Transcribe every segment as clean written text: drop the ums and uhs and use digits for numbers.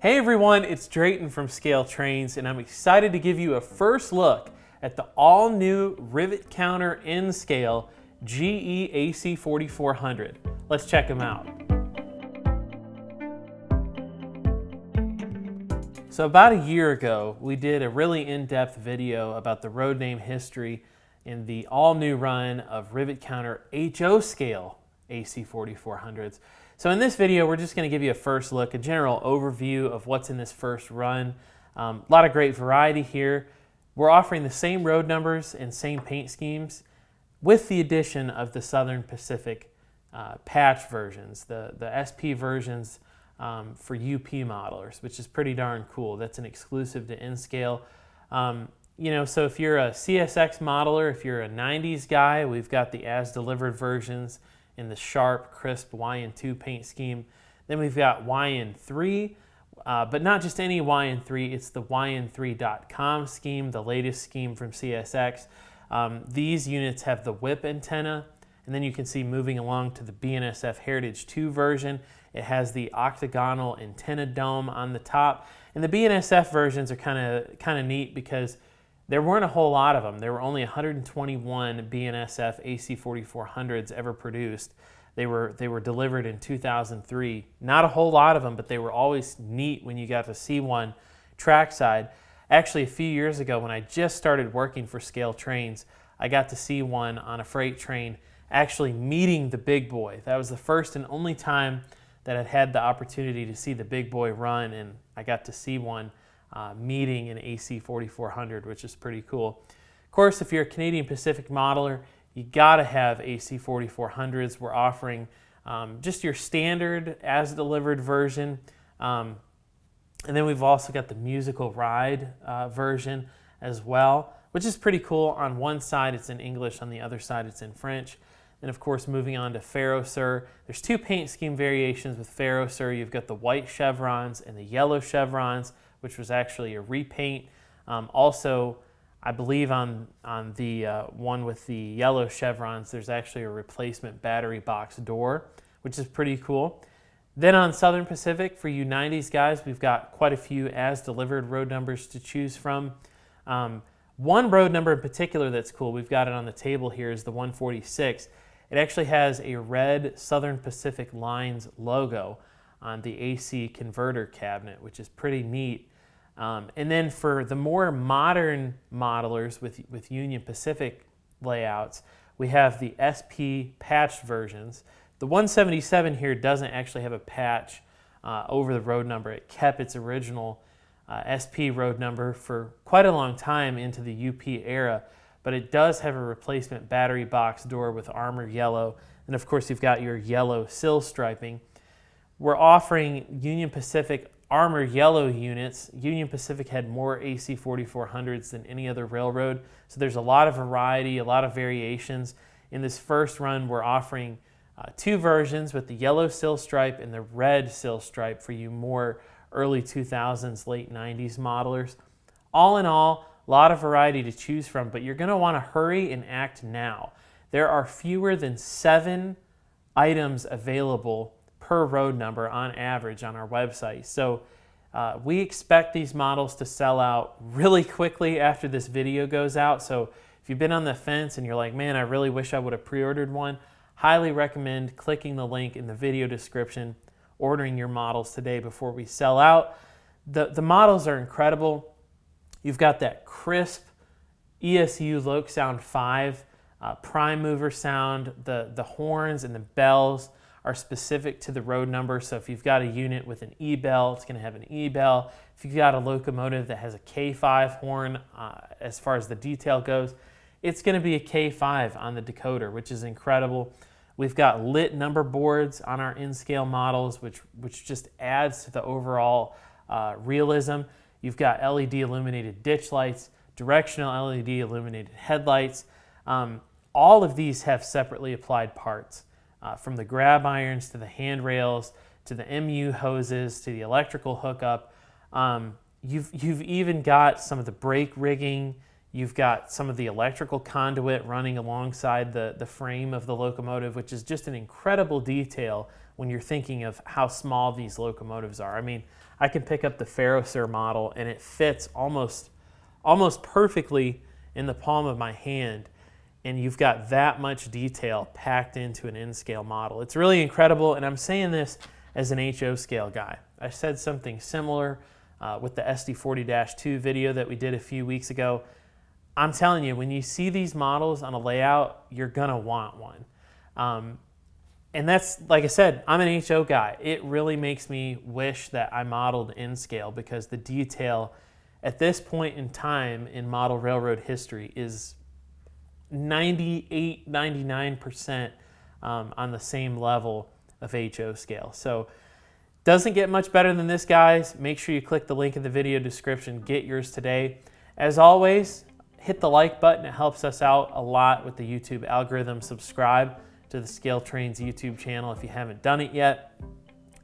Hey everyone, it's Drayton from Scale Trains, and I'm excited to give you a first look at the all-new Rivet Counter N-Scale GE AC4400. Let's check them out. So about a year ago, we did a really in-depth video about the road name history in the all-new run of Rivet Counter HO scale AC4400s. So in this video, we're just going to give you a first look, a general overview of what's in this first run. A lot of great variety here. We're offering the same road numbers and same paint schemes with the addition of the Southern Pacific patch versions, the SP versions for UP modelers, which is pretty darn cool. That's an exclusive to N-Scale. So if you're a CSX modeler, if you're a 90s guy, we've got the as-delivered versions in the sharp, crisp YN2 paint scheme. Then we've got YN3, but not just any YN3, it's the YN3.com scheme, the latest scheme from CSX. These units have the whip antenna, and then you can see moving along to the BNSF Heritage 2 version. It has the octagonal antenna dome on the top. And the BNSF versions are kind of neat because there weren't a whole lot of them. There were only 121 BNSF AC4400s ever produced. They were delivered in 2003. Not a whole lot of them, but they were always neat when you got to see one trackside. Actually, a few years ago when I just started working for Scale Trains, I got to see one on a freight train actually meeting the big boy. That was the first and only time that I'd had the opportunity to see the big boy run, and I got to see one meeting an AC4400, which is pretty cool. Of course, if you're a Canadian Pacific modeler, you gotta have AC4400s. We're offering just your standard as-delivered version, and then we've also got the musical ride version as well, which is pretty cool. On one side it's in English, on the other side it's in French. And of course, moving on to Ferrosur, there's two paint scheme variations with Ferrosur. You've got the white chevrons and the yellow chevrons, which was actually a repaint. Also, I believe on the one with the yellow chevrons, there's actually a replacement battery box door, which is pretty cool. Then on Southern Pacific, for you 90s guys, we've got quite a few as-delivered road numbers to choose from. One road number in particular that's cool, we've got it on the table here, is the 146. It actually has a red Southern Pacific Lines logo on the AC converter cabinet, which is pretty neat. And then for the more modern modelers with Union Pacific layouts, we have the SP patched versions. The 177 here doesn't actually have a patch over the road number. It kept its original SP road number for quite a long time into the UP era, but it does have a replacement battery box door with armor yellow, and of course you've got your yellow sill striping. We're offering Union Pacific armor yellow units. Union Pacific had more AC4400s than any other railroad, so there's a lot of variety, a lot of variations. In this first run, we're offering two versions with the yellow sill stripe and the red sill stripe for you more early 2000s, late 90s modelers. All in all, a lot of variety to choose from, but you're going to want to hurry and act now. There are fewer than 7 items available per road number on average on our website. So we expect these models to sell out really quickly after this video goes out. So if you've been on the fence and you're like, man, I really wish I would have pre-ordered one, highly recommend clicking the link in the video description, ordering your models today before we sell out. The models are incredible. You've got that crisp ESU Loc Sound 5 prime mover sound. The horns and the bells are specific to the road number. So if you've got a unit with an E-bell, it's going to have an E-bell. If you've got a locomotive that has a K5 horn, as far as the detail goes, it's going to be a K5 on the decoder, which is incredible. We've got lit number boards on our N-Scale models, which just adds to the overall realism. You've got LED illuminated ditch lights, directional LED illuminated headlights. All of these have separately applied parts, from the grab irons to the handrails to the MU hoses to the electrical hookup. You've even got some of the brake rigging. You've got some of the electrical conduit running alongside the frame of the locomotive, which is just an incredible detail when you're thinking of how small these locomotives are. I mean, I can pick up the Ferrocer model and it fits almost perfectly in the palm of my hand. And you've got that much detail packed into an N-scale model. It's really incredible, and I'm saying this as an HO scale guy. I said something similar with the SD40-2 video that we did a few weeks ago. I'm telling you, when you see these models on a layout, you're gonna want one. And that's, like I said, I'm an HO guy. It really makes me wish that I modeled N-scale, because the detail at this point in time in model railroad history is 98, 99% on the same level of HO scale. So doesn't get much better than this, guys. Make sure you click the link in the video description. Get yours today. As always, hit the like button. It helps us out a lot with the YouTube algorithm. Subscribe to the Scale Trains YouTube channel if you haven't done it yet.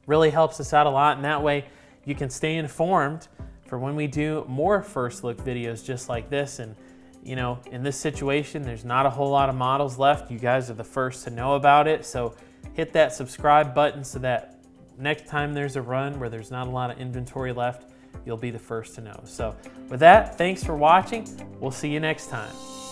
Really helps us out a lot, and that way you can stay informed for when we do more first look videos just like this. And you know, in this situation, there's not a whole lot of models left. You guys are the first to know about it. So hit that subscribe button so that next time there's a run where there's not a lot of inventory left, you'll be the first to know. So with that, thanks for watching. We'll see you next time.